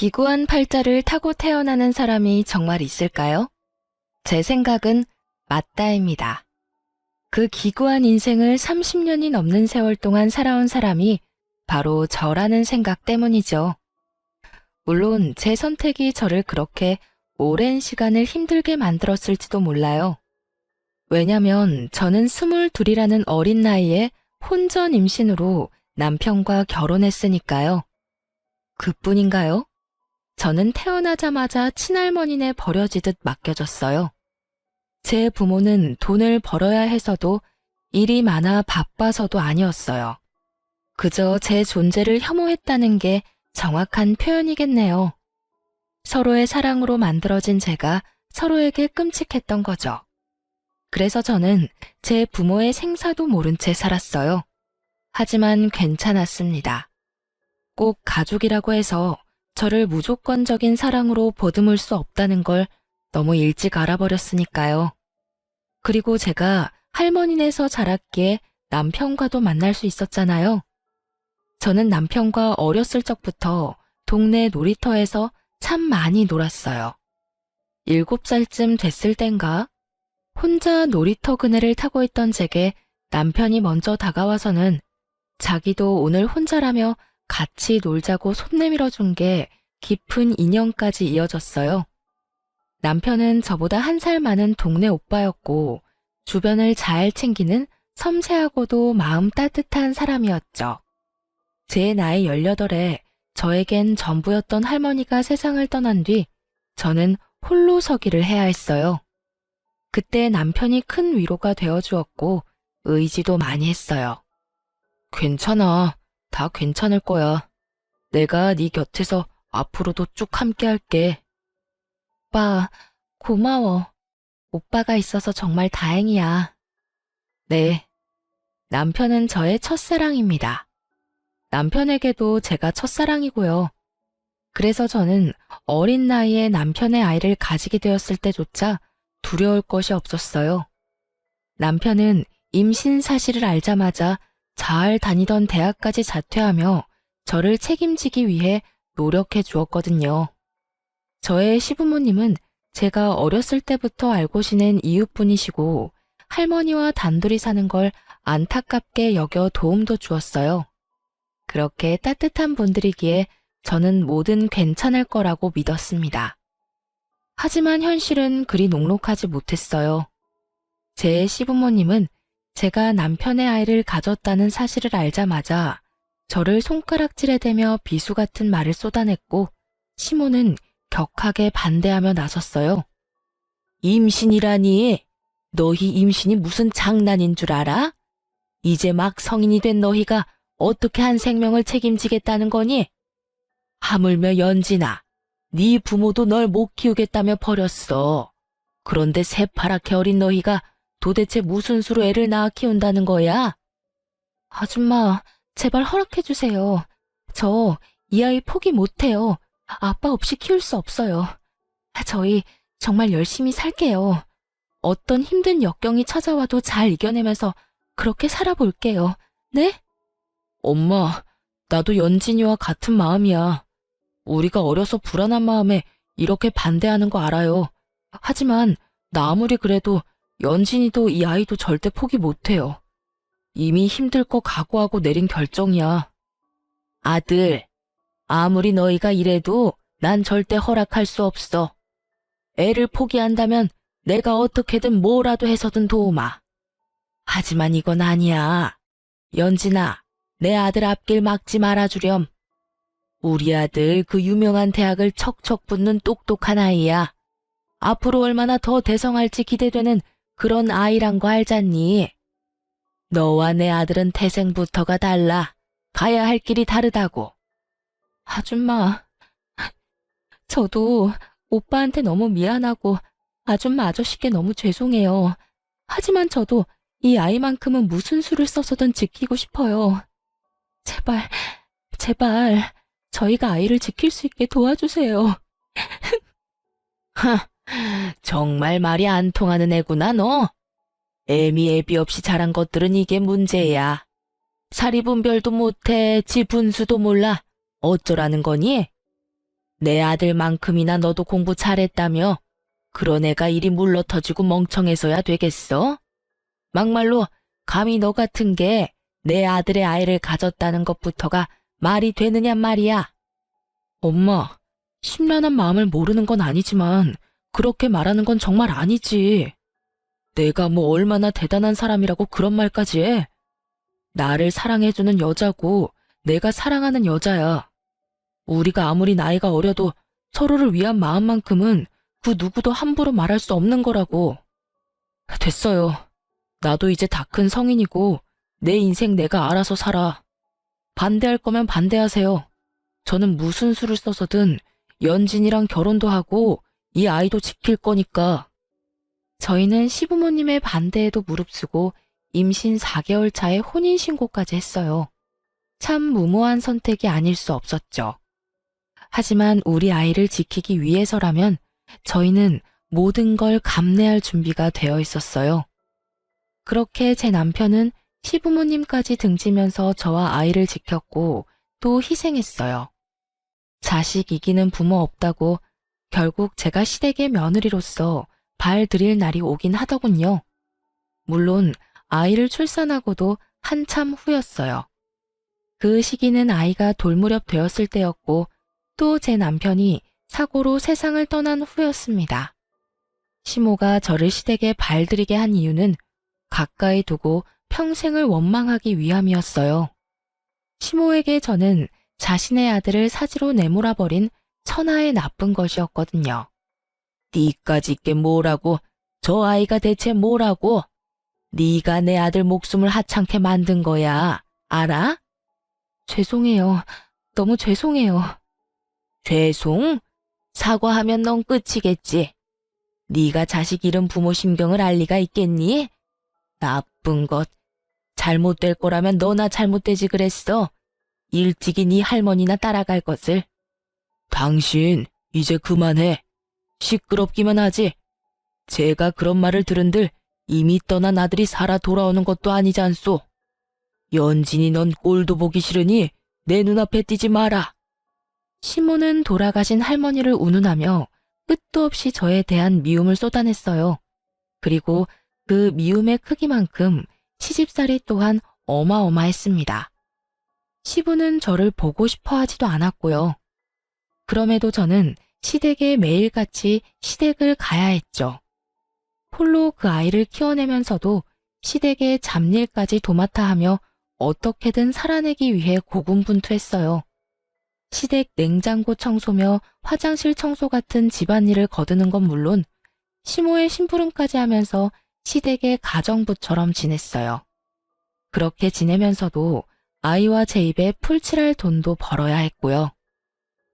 기구한 팔자를 타고 태어나는 사람이 정말 있을까요? 제 생각은 맞다입니다. 그 기구한 인생을 30년이 넘는 세월 동안 살아온 사람이 바로 저라는 생각 때문이죠. 물론 제 선택이 저를 그렇게 오랜 시간을 힘들게 만들었을지도 몰라요. 왜냐면 저는 22이라는 어린 나이에 혼전 임신으로 남편과 결혼했으니까요. 그뿐인가요? 저는 태어나자마자 친할머니네 버려지듯 맡겨졌어요. 제 부모는 돈을 벌어야 해서도 일이 많아 바빠서도 아니었어요. 그저 제 존재를 혐오했다는 게 정확한 표현이겠네요. 서로의 사랑으로 만들어진 제가 서로에게 끔찍했던 거죠. 그래서 저는 제 부모의 생사도 모른 채 살았어요. 하지만 괜찮았습니다. 꼭 가족이라고 해서 저를 무조건적인 사랑으로 보듬을 수 없다는 걸 너무 일찍 알아버렸으니까요. 그리고 제가 할머니네에서 자랐기에 남편과도 만날 수 있었잖아요. 저는 남편과 어렸을 적부터 동네 놀이터에서 참 많이 놀았어요. 7살쯤 됐을 땐가 혼자 놀이터 그네를 타고 있던 제게 남편이 먼저 다가와서는 자기도 오늘 혼자라며 같이 놀자고 손 내밀어 준 게 깊은 인연까지 이어졌어요. 남편은 저보다 1살 많은 동네 오빠였고 주변을 잘 챙기는 섬세하고도 마음 따뜻한 사람이었죠. 제 나이 18에 저에겐 전부였던 할머니가 세상을 떠난 뒤 저는 홀로 서기를 해야 했어요. 그때 남편이 큰 위로가 되어주었고 의지도 많이 했어요. 괜찮아. 다 괜찮을 거야. 내가 네 곁에서 앞으로도 쭉 함께 할게. 오빠, 고마워. 오빠가 있어서 정말 다행이야. 네. 남편은 저의 첫사랑입니다. 남편에게도 제가 첫사랑이고요. 그래서 저는 어린 나이에 남편의 아이를 가지게 되었을 때조차 두려울 것이 없었어요. 남편은 임신 사실을 알자마자 잘 다니던 대학까지 자퇴하며 저를 책임지기 위해 노력해 주었거든요. 저의 시부모님은 제가 어렸을 때부터 알고 지낸 이웃분이시고 할머니와 단둘이 사는 걸 안타깝게 여겨 도움도 주었어요. 그렇게 따뜻한 분들이기에 저는 뭐든 괜찮을 거라고 믿었습니다. 하지만 현실은 그리 녹록하지 못했어요. 제 시부모님은 제가 남편의 아이를 가졌다는 사실을 알자마자 저를 손가락질에 대며 비수 같은 말을 쏟아냈고 시모는 격하게 반대하며 나섰어요. 임신이라니? 너희 임신이 무슨 장난인 줄 알아? 이제 막 성인이 된 너희가 어떻게 한 생명을 책임지겠다는 거니? 하물며 연진아, 네 부모도 널 못 키우겠다며 버렸어. 그런데 새파랗게 어린 너희가 도대체 무슨 수로 애를 낳아 키운다는 거야? 아줌마, 제발 허락해주세요. 저 이 아이 포기 못해요. 아빠 없이 키울 수 없어요. 저희 정말 열심히 살게요. 어떤 힘든 역경이 찾아와도 잘 이겨내면서 그렇게 살아볼게요. 네? 엄마, 나도 연진이와 같은 마음이야. 우리가 어려서 불안한 마음에 이렇게 반대하는 거 알아요. 하지만 나 아무리 그래도 연진이도 이 아이도 절대 포기 못해요. 이미 힘들 거 각오하고 내린 결정이야. 아들, 아무리 너희가 이래도 난 절대 허락할 수 없어. 애를 포기한다면 내가 어떻게든 뭐라도 해서든 도우마. 하지만 이건 아니야. 연진아, 내 아들 앞길 막지 말아주렴. 우리 아들 그 유명한 대학을 척척 붙는 똑똑한 아이야. 앞으로 얼마나 더 대성할지 기대되는 그런 아이란 거 알잖니? 너와 내 아들은 태생부터가 달라. 가야 할 길이 다르다고. 아줌마, 저도 오빠한테 너무 미안하고 아줌마 아저씨께 너무 죄송해요. 하지만 저도 이 아이만큼은 무슨 수를 써서든 지키고 싶어요. 제발, 제발 저희가 아이를 지킬 수 있게 도와주세요. 정말 말이 안 통하는 애구나 너. 애미 없이 자란 것들은 이게 문제야. 사리분별도 못해, 지 분수도 몰라. 어쩌라는 거니? 내 아들만큼이나 너도 공부 잘했다며? 그런 애가 이리 물러터지고 멍청해서야 되겠어? 막말로 감히 너 같은 게 내 아들의 아이를 가졌다는 것부터가 말이 되느냔 말이야. 엄마, 심란한 마음을 모르는 건 아니지만 그렇게 말하는 건 정말 아니지. 내가 뭐 얼마나 대단한 사람이라고 그런 말까지 해? 나를 사랑해주는 여자고 내가 사랑하는 여자야. 우리가 아무리 나이가 어려도 서로를 위한 마음만큼은 그 누구도 함부로 말할 수 없는 거라고. 됐어요. 나도 이제 다 큰 성인이고 내 인생 내가 알아서 살아. 반대할 거면 반대하세요. 저는 무슨 수를 써서든 연진이랑 결혼도 하고 이 아이도 지킬 거니까. 저희는 시부모님의 반대에도 무릅쓰고 임신 4개월 차에 혼인신고까지 했어요. 참 무모한 선택이 아닐 수 없었죠. 하지만 우리 아이를 지키기 위해서라면 저희는 모든 걸 감내할 준비가 되어 있었어요. 그렇게 제 남편은 시부모님까지 등지면서 저와 아이를 지켰고 또 희생했어요. 자식 이기는 부모 없다고 결국 제가 시댁의 며느리로서 발 들일 날이 오긴 하더군요. 물론 아이를 출산하고도 한참 후였어요. 그 시기는 아이가 돌무렵 되었을 때였고 또 제 남편이 사고로 세상을 떠난 후였습니다. 시모가 저를 시댁에 발들이게 한 이유는 가까이 두고 평생을 원망하기 위함이었어요. 시모에게 저는 자신의 아들을 사지로 내몰아버린 천하의 나쁜 것이었거든요. 니까지 있게 뭐라고? 저 아이가 대체 뭐라고? 네가 내 아들 목숨을 하찮게 만든 거야. 알아? 죄송해요. 너무 죄송해요. 죄송? 사과하면 넌 끝이겠지. 네가 자식 잃은 부모 심경을 알 리가 있겠니? 나쁜 것. 잘못될 거라면 너나 잘못되지 그랬어. 일찍이 네 할머니나 따라갈 것을. 당신 이제 그만해. 시끄럽기만 하지. 제가 그런 말을 들은들 이미 떠난 아들이 살아 돌아오는 것도 아니지 않소. 연진이 넌 꼴도 보기 싫으니 내 눈앞에 띄지 마라. 시모는 돌아가신 할머니를 운운하며 끝도 없이 저에 대한 미움을 쏟아냈어요. 그리고 그 미움의 크기만큼 시집살이 또한 어마어마했습니다. 시부는 저를 보고 싶어 하지도 않았고요. 그럼에도 저는 시댁에 매일같이 시댁을 가야 했죠. 홀로 그 아이를 키워내면서도 시댁의 잡일까지 도맡아 하며 어떻게든 살아내기 위해 고군분투했어요. 시댁 냉장고 청소며 화장실 청소 같은 집안일을 거두는 건 물론 시모의 심부름까지 하면서 시댁의 가정부처럼 지냈어요. 그렇게 지내면서도 아이와 제 입에 풀칠할 돈도 벌어야 했고요.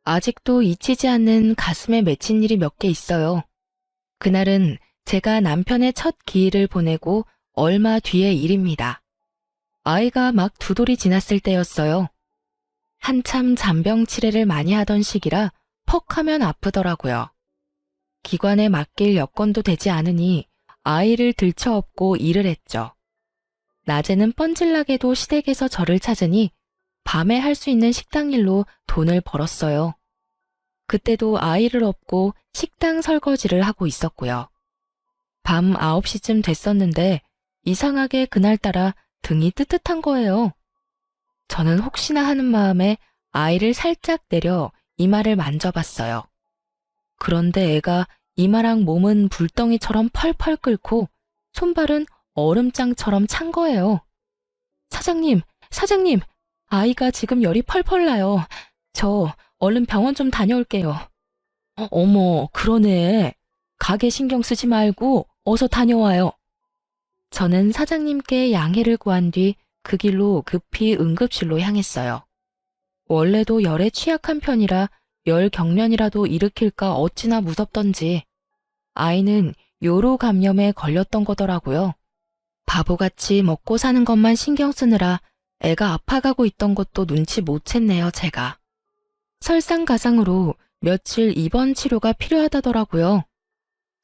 아직도 잊히지 않는 가슴에 맺힌 일이 몇 개 있어요. 그날은 제가 남편의 첫 기일을 보내고 얼마 뒤의 일입니다. 아이가 막 2돌이 지났을 때였어요. 한참 잔병 치레를 많이 하던 시기라 퍽 하면 아프더라고요. 기관에 맡길 여건도 되지 않으니 아이를 들쳐업고 일을 했죠. 낮에는 뻔질나게도 시댁에서 저를 찾으니 밤에 할 수 있는 식당 일로 돈을 벌었어요. 그때도 아이를 업고 식당 설거지를 하고 있었고요. 밤 9시쯤 됐었는데 이상하게 그날따라 등이 뜨뜻한 거예요. 저는 혹시나 하는 마음에 아이를 살짝 내려 이마를 만져봤어요. 그런데 애가 이마랑 몸은 불덩이처럼 펄펄 끓고 손발은 얼음장처럼 찬 거예요. 사장님, 아이가 지금 열이 펄펄 나요. 저 얼른 병원 좀 다녀올게요. 어머, 그러네. 가게 신경 쓰지 말고 어서 다녀와요. 저는 사장님께 양해를 구한 뒤 그 길로 급히 응급실로 향했어요. 원래도 열에 취약한 편이라 열 경련이라도 일으킬까 어찌나 무섭던지 아이는 요로 감염에 걸렸던 거더라고요. 바보같이 먹고 사는 것만 신경 쓰느라 애가 아파가고 있던 것도 눈치 못 챘네요, 제가. 설상가상으로 며칠 입원 치료가 필요하다더라고요.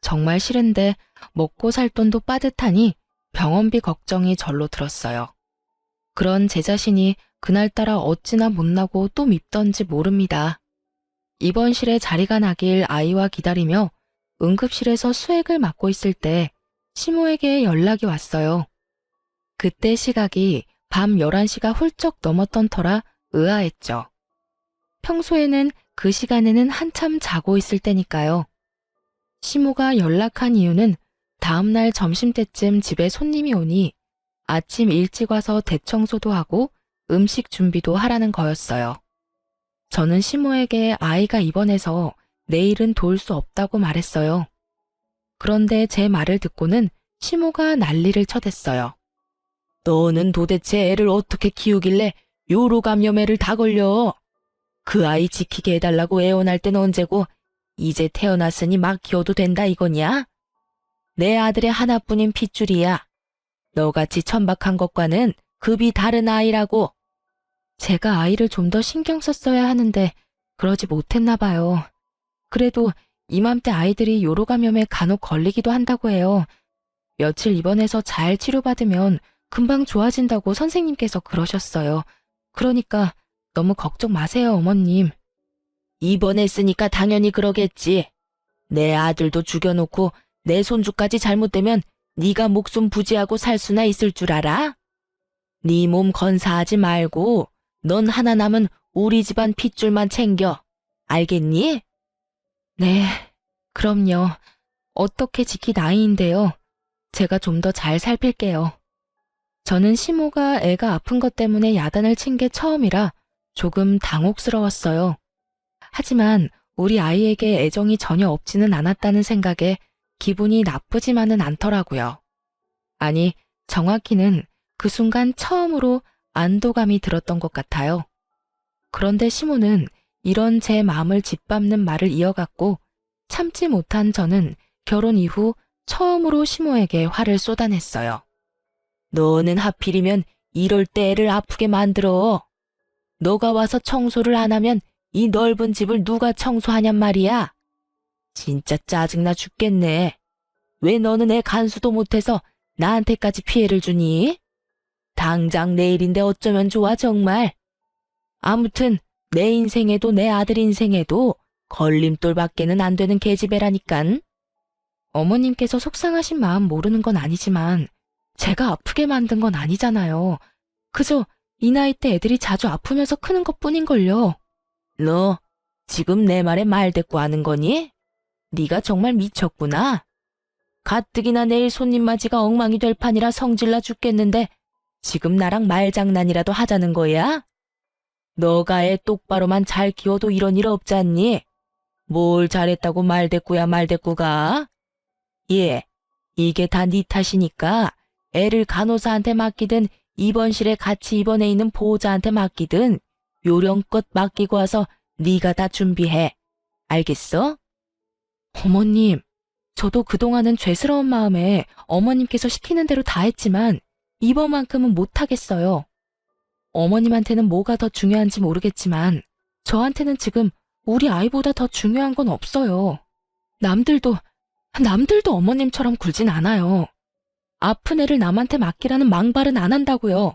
정말 싫은데 먹고 살 돈도 빠듯하니 병원비 걱정이 절로 들었어요. 그런 제 자신이 그날따라 어찌나 못나고 또 밉던지 모릅니다. 입원실에 자리가 나길 아이와 기다리며 응급실에서 수액을 맞고 있을 때 시모에게 연락이 왔어요. 그때 시각이 밤 11시가 훌쩍 넘었던 터라 의아했죠. 평소에는 그 시간에는 한참 자고 있을 때니까요. 시모가 연락한 이유는 다음날 점심때쯤 집에 손님이 오니 아침 일찍 와서 대청소도 하고 음식 준비도 하라는 거였어요. 저는 시모에게 아이가 입원해서 내일은 도울 수 없다고 말했어요. 그런데 제 말을 듣고는 시모가 난리를 쳐댔어요. 너는 도대체 애를 어떻게 키우길래 요로 감염애를 다 걸려? 그 아이 지키게 해달라고 애원할 땐 언제고 이제 태어났으니 막 키워도 된다 이거냐? 내 아들의 하나뿐인 핏줄이야. 너같이 천박한 것과는 급이 다른 아이라고. 제가 아이를 좀 더 신경 썼어야 하는데 그러지 못했나 봐요. 그래도 이맘때 아이들이 요로 감염에 간혹 걸리기도 한다고 해요. 며칠 입원해서 잘 치료받으면 금방 좋아진다고 선생님께서 그러셨어요. 그러니까 너무 걱정 마세요, 어머님. 입원했으니까 당연히 그러겠지. 내 아들도 죽여놓고 내 손주까지 잘못되면 네가 목숨 부지하고 살 수나 있을 줄 알아? 네 몸 건사하지 말고 넌 하나 남은 우리 집안 핏줄만 챙겨. 알겠니? 네, 그럼요. 어떻게 지킬 나이인데요. 제가 좀 더 잘 살필게요. 저는 시모가 애가 아픈 것 때문에 야단을 친 게 처음이라 조금 당혹스러웠어요. 하지만 우리 아이에게 애정이 전혀 없지는 않았다는 생각에 기분이 나쁘지만은 않더라고요. 아니, 정확히는 그 순간 처음으로 안도감이 들었던 것 같아요. 그런데 시모는 이런 제 마음을 짓밟는 말을 이어갔고 참지 못한 저는 결혼 이후 처음으로 시모에게 화를 쏟아냈어요. 너는 하필이면 이럴 때 애를 아프게 만들어. 너가 와서 청소를 안 하면 이 넓은 집을 누가 청소하냔 말이야. 진짜 짜증나 죽겠네. 왜 너는 애 간수도 못해서 나한테까지 피해를 주니? 당장 내일인데 어쩌면 좋아 정말. 아무튼 내 인생에도 내 아들 인생에도 걸림돌밖에는 안 되는 계집애라니깐. 어머님께서 속상하신 마음 모르는 건 아니지만 제가 아프게 만든 건 아니잖아요. 그저 이 나이 때 애들이 자주 아프면서 크는 것뿐인걸요. 너 지금 내 말에 말대꾸 하는 거니? 네가 정말 미쳤구나. 가뜩이나 내일 손님 맞이가 엉망이 될 판이라 성질나 죽겠는데 지금 나랑 말장난이라도 하자는 거야? 너가 애 똑바로만 잘 키워도 이런 일 없잖니? 뭘 잘했다고 말대꾸야 말대꾸가? 예, 이게 다 네 탓이니까 애를 간호사한테 맡기든 입원실에 같이 입원해 있는 보호자한테 맡기든 요령껏 맡기고 와서 네가 다 준비해. 알겠어? 어머님, 저도 그동안은 죄스러운 마음에 어머님께서 시키는 대로 다 했지만 이번만큼은 못하겠어요. 어머님한테는 뭐가 더 중요한지 모르겠지만 저한테는 지금 우리 아이보다 더 중요한 건 없어요. 남들도 어머님처럼 굴진 않아요. 아픈 애를 남한테 맡기라는 망발은 안 한다고요.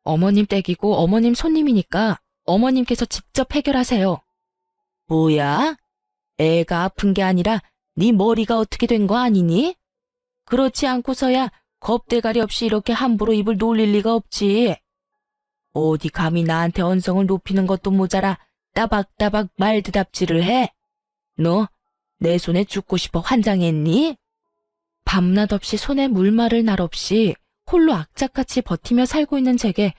어머님 댁이고 어머님 손님이니까 어머님께서 직접 해결하세요. 뭐야? 애가 아픈 게 아니라 네 머리가 어떻게 된 거 아니니? 그렇지 않고서야 겁대가리 없이 이렇게 함부로 입을 놀릴 리가 없지. 어디 감히 나한테 언성을 높이는 것도 모자라 따박따박 말대답질을 해? 너 내 손에 죽고 싶어 환장했니? 밤낮 없이 손에 물 마를 날 없이 홀로 악착같이 버티며 살고 있는 제게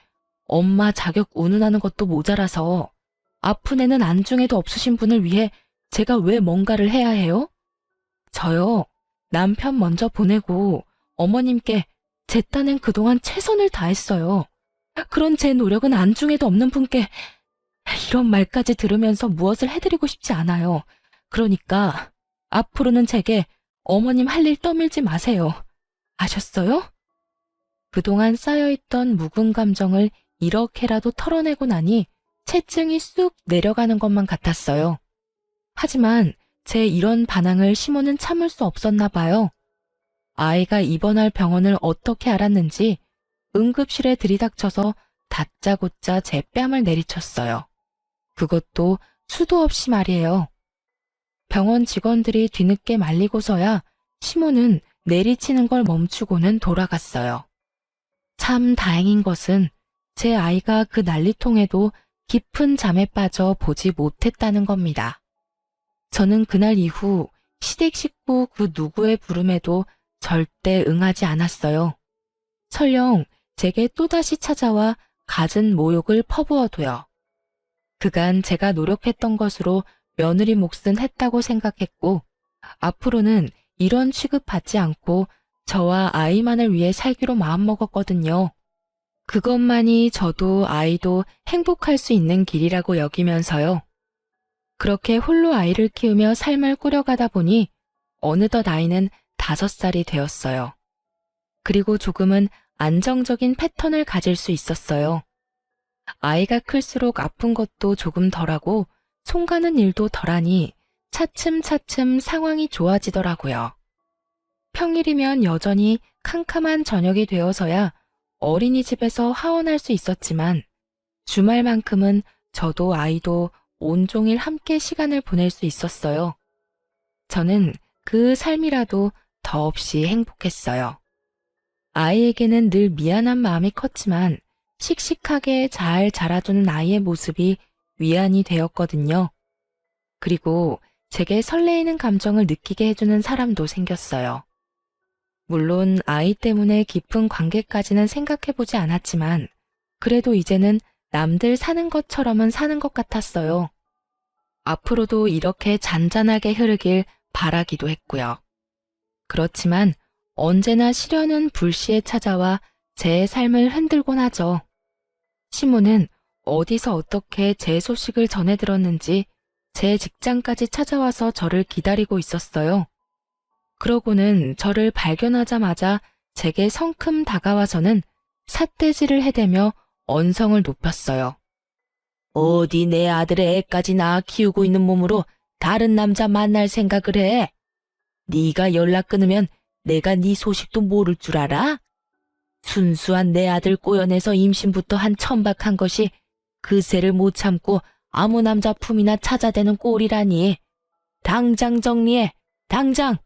엄마 자격 운운하는 것도 모자라서 아픈 애는 안중에도 없으신 분을 위해 제가 왜 뭔가를 해야 해요? 저요, 남편 먼저 보내고 어머님께 제 딴엔 그동안 최선을 다했어요. 그런 제 노력은 안중에도 없는 분께 이런 말까지 들으면서 무엇을 해드리고 싶지 않아요. 그러니까 앞으로는 제게 어머님 할 일 떠밀지 마세요. 아셨어요? 그동안 쌓여있던 묵은 감정을 이렇게라도 털어내고 나니 체증이 쑥 내려가는 것만 같았어요. 하지만 제 이런 반항을 시모는 참을 수 없었나 봐요. 아이가 입원할 병원을 어떻게 알았는지 응급실에 들이닥쳐서 다짜고짜 제 뺨을 내리쳤어요. 그것도 수도 없이 말이에요. 병원 직원들이 뒤늦게 말리고서야 시모는 내리치는 걸 멈추고는 돌아갔어요. 참 다행인 것은 제 아이가 그 난리통에도 깊은 잠에 빠져 보지 못했다는 겁니다. 저는 그날 이후 시댁 식구 그 누구의 부름에도 절대 응하지 않았어요. 설령 제게 또다시 찾아와 갖은 모욕을 퍼부어도요. 그간 제가 노력했던 것으로 며느리 몫은 했다고 생각했고 앞으로는 이런 취급받지 않고 저와 아이만을 위해 살기로 마음먹었거든요. 그것만이 저도 아이도 행복할 수 있는 길이라고 여기면서요. 그렇게 홀로 아이를 키우며 삶을 꾸려가다 보니 어느덧 아이는 5살이 되었어요. 그리고 조금은 안정적인 패턴을 가질 수 있었어요. 아이가 클수록 아픈 것도 조금 덜하고 손 가는 일도 덜하니 차츰차츰 상황이 좋아지더라고요. 평일이면 여전히 캄캄한 저녁이 되어서야 어린이집에서 하원할 수 있었지만 주말만큼은 저도 아이도 온종일 함께 시간을 보낼 수 있었어요. 저는 그 삶이라도 더없이 행복했어요. 아이에게는 늘 미안한 마음이 컸지만 씩씩하게 잘 자라주는 아이의 모습이 위안이 되었거든요. 그리고 제게 설레이는 감정을 느끼게 해주는 사람도 생겼어요. 물론 아이 때문에 깊은 관계까지는 생각해보지 않았지만 그래도 이제는 남들 사는 것처럼은 사는 것 같았어요. 앞으로도 이렇게 잔잔하게 흐르길 바라기도 했고요. 그렇지만 언제나 시련은 불시에 찾아와 제 삶을 흔들곤 하죠. 시모는 어디서 어떻게 제 소식을 전해 들었는지 제 직장까지 찾아와서 저를 기다리고 있었어요. 그러고는 저를 발견하자마자 제게 성큼 다가와서는 삿대질을 해대며 언성을 높였어요. 어디 내 아들의 애까지 낳아 키우고 있는 몸으로 다른 남자 만날 생각을 해? 네가 연락 끊으면 내가 네 소식도 모를 줄 알아? 순수한 내 아들 꼬여내서 임신부터 한 천박한 것이 그새를 못 참고 아무 남자 품이나 찾아대는 꼴이라니. 당장 정리해, 당장!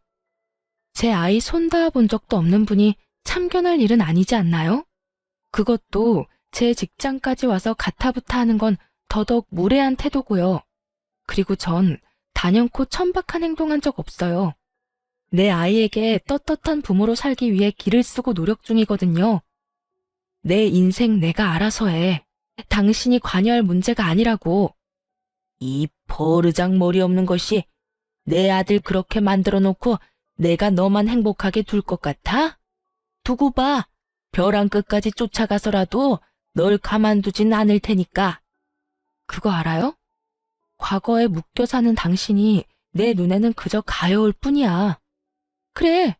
제 아이 손 닿아본 적도 없는 분이 참견할 일은 아니지 않나요? 그것도 제 직장까지 와서 가타부타 하는 건 더더욱 무례한 태도고요. 그리고 전 단연코 천박한 행동한 적 없어요. 내 아이에게 떳떳한 부모로 살기 위해 기를 쓰고 노력 중이거든요. 내 인생 내가 알아서 해. 당신이 관여할 문제가 아니라고. 이 버르장 머리 없는 것이 내 아들 그렇게 만들어 놓고 내가 너만 행복하게 둘 것 같아? 두고 봐. 벼랑 끝까지 쫓아가서라도 널 가만두진 않을 테니까. 그거 알아요? 과거에 묶여 사는 당신이 내 눈에는 그저 가여울 뿐이야. 그래,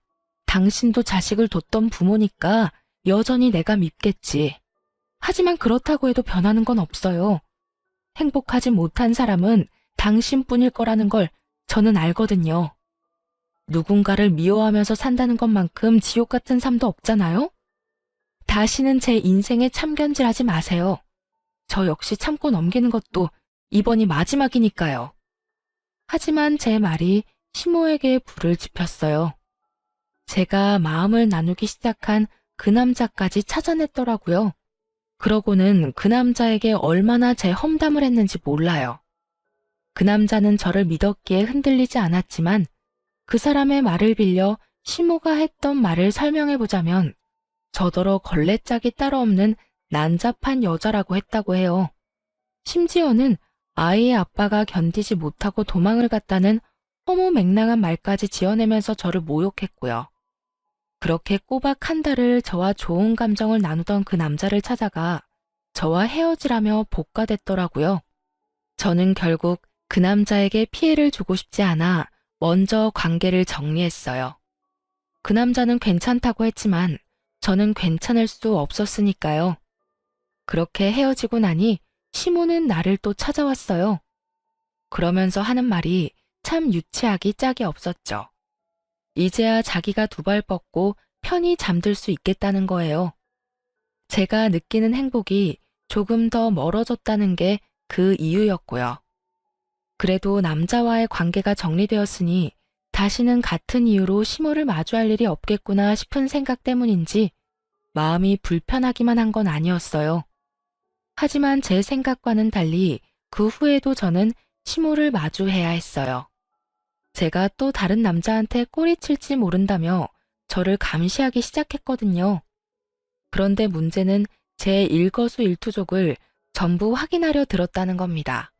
당신도 자식을 뒀던 부모니까 여전히 내가 밉겠지. 하지만 그렇다고 해도 변하는 건 없어요. 행복하지 못한 사람은 당신뿐일 거라는 걸 저는 알거든요. 누군가를 미워하면서 산다는 것만큼 지옥 같은 삶도 없잖아요? 다시는 제 인생에 참견질하지 마세요. 저 역시 참고 넘기는 것도 이번이 마지막이니까요. 하지만 제 말이 시모에게 불을 지폈어요. 제가 마음을 나누기 시작한 그 남자까지 찾아냈더라고요. 그러고는 그 남자에게 얼마나 제 험담을 했는지 몰라요. 그 남자는 저를 믿었기에 흔들리지 않았지만 그 사람의 말을 빌려 시모가 했던 말을 설명해보자면 저더러 걸레짝이 따로 없는 난잡한 여자라고 했다고 해요. 심지어는 아이의 아빠가 견디지 못하고 도망을 갔다는 허무맹랑한 말까지 지어내면서 저를 모욕했고요. 그렇게 꼬박 한 달을 저와 좋은 감정을 나누던 그 남자를 찾아가 저와 헤어지라며 복가됐더라고요. 저는 결국 그 남자에게 피해를 주고 싶지 않아 먼저 관계를 정리했어요. 그 남자는 괜찮다고 했지만 저는 괜찮을 수 없었으니까요. 그렇게 헤어지고 나니 시모는 나를 또 찾아왔어요. 그러면서 하는 말이 참 유치하기 짝이 없었죠. 이제야 자기가 두 발 뻗고 편히 잠들 수 있겠다는 거예요. 제가 느끼는 행복이 조금 더 멀어졌다는 게 그 이유였고요. 그래도 남자와의 관계가 정리되었으니 다시는 같은 이유로 시모를 마주할 일이 없겠구나 싶은 생각 때문인지 마음이 불편하기만 한 건 아니었어요. 하지만 제 생각과는 달리 그 후에도 저는 시모를 마주해야 했어요. 제가 또 다른 남자한테 꼬리칠지 모른다며 저를 감시하기 시작했거든요. 그런데 문제는 제 일거수일투족을 전부 확인하려 들었다는 겁니다.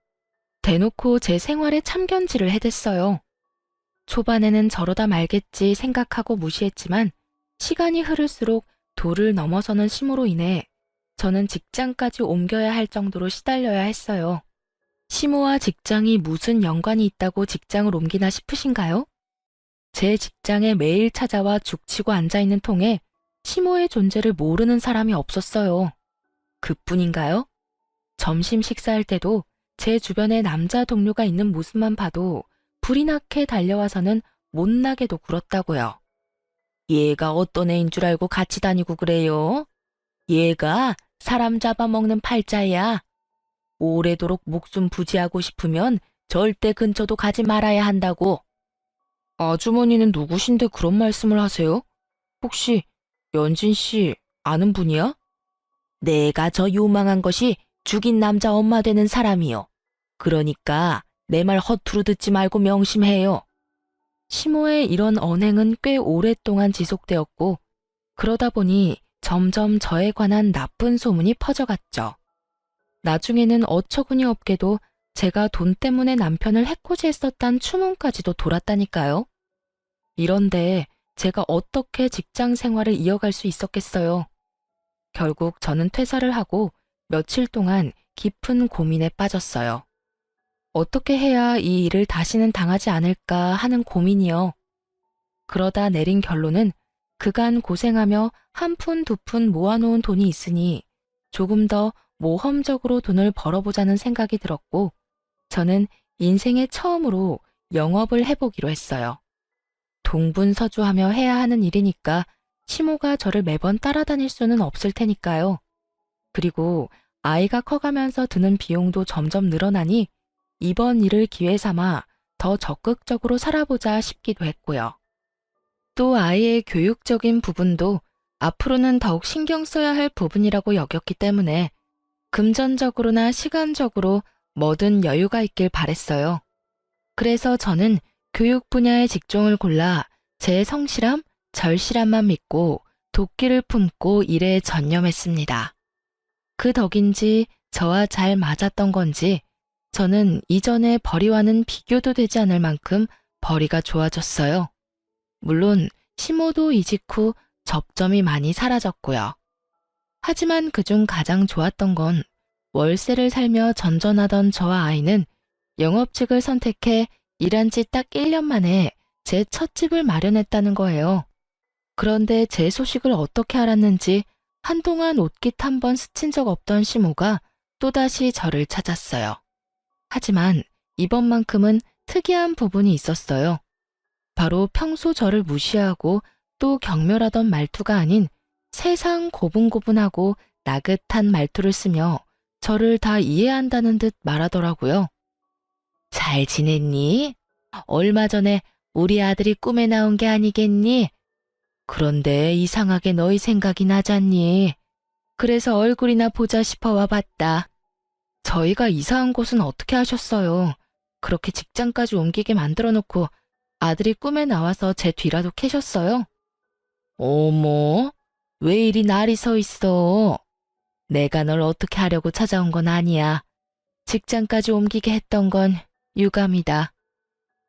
대놓고 제 생활에 참견질을 해댔어요. 초반에는 저러다 말겠지 생각하고 무시했지만 시간이 흐를수록 도를 넘어서는 심으로 인해 저는 직장까지 옮겨야 할 정도로 시달려야 했어요. 시모와 직장이 무슨 연관이 있다고 직장을 옮기나 싶으신가요? 제 직장에 매일 찾아와 죽치고 앉아있는 통에 시모의 존재를 모르는 사람이 없었어요. 그뿐인가요? 점심 식사할 때도 제 주변에 남자 동료가 있는 모습만 봐도 불이 나게 달려와서는 못나게도 굴었다고요. 얘가 어떤 애인 줄 알고 같이 다니고 그래요? 얘가 사람 잡아먹는 팔자야. 오래도록 목숨 부지하고 싶으면 절대 근처도 가지 말아야 한다고. 아주머니는 누구신데 그런 말씀을 하세요? 혹시 연진 씨 아는 분이야? 내가 저 요망한 것이 죽인 남자 엄마 되는 사람이요. 그러니까 내 말 허투루 듣지 말고 명심해요. 시모의 이런 언행은 꽤 오랫동안 지속되었고 그러다 보니 점점 저에 관한 나쁜 소문이 퍼져갔죠. 나중에는 어처구니 없게도 제가 돈 때문에 남편을 해코지했었단 추문까지도 돌았다니까요. 이런데 제가 어떻게 직장 생활을 이어갈 수 있었겠어요. 결국 저는 퇴사를 하고 며칠 동안 깊은 고민에 빠졌어요. 어떻게 해야 이 일을 다시는 당하지 않을까 하는 고민이요. 그러다 내린 결론은 그간 고생하며 한 푼 두 푼 모아놓은 돈이 있으니 조금 더 모험적으로 돈을 벌어보자는 생각이 들었고 저는 인생의 처음으로 영업을 해보기로 했어요. 동분서주하며 해야 하는 일이니까 시모가 저를 매번 따라다닐 수는 없을 테니까요. 그리고 아이가 커가면서 드는 비용도 점점 늘어나니 이번 일을 기회 삼아 더 적극적으로 살아보자 싶기도 했고요. 또 아이의 교육적인 부분도 앞으로는 더욱 신경 써야 할 부분이라고 여겼기 때문에 금전적으로나 시간적으로 뭐든 여유가 있길 바랬어요. 그래서 저는 교육 분야의 직종을 골라 제 성실함, 절실함만 믿고 도끼를 품고 일에 전념했습니다. 그 덕인지 저와 잘 맞았던 건지 저는 이전의 벌이와는 비교도 되지 않을 만큼 벌이가 좋아졌어요. 물론 시모도 이직 후 접점이 많이 사라졌고요. 하지만 그중 가장 좋았던 건 월세를 살며 전전하던 저와 아이는 영업직을 선택해 일한 지 딱 1년 만에 제 첫 집을 마련했다는 거예요. 그런데 제 소식을 어떻게 알았는지 한동안 옷깃 한 번 스친 적 없던 시모가 또다시 저를 찾았어요. 하지만 이번만큼은 특이한 부분이 있었어요. 바로 평소 저를 무시하고 또 경멸하던 말투가 아닌 세상 고분고분하고 나긋한 말투를 쓰며 저를 다 이해한다는 듯 말하더라고요. 잘 지냈니? 얼마 전에 우리 아들이 꿈에 나온 게 아니겠니? 그런데 이상하게 너희 생각이 나잖니? 그래서 얼굴이나 보자 싶어 와봤다. 저희가 이사한 곳은 어떻게 하셨어요? 그렇게 직장까지 옮기게 만들어 놓고 아들이 꿈에 나와서 제 뒤라도 캐셨어요? 어머, 왜 이리 날이 서 있어? 내가 널 어떻게 하려고 찾아온 건 아니야. 직장까지 옮기게 했던 건 유감이다.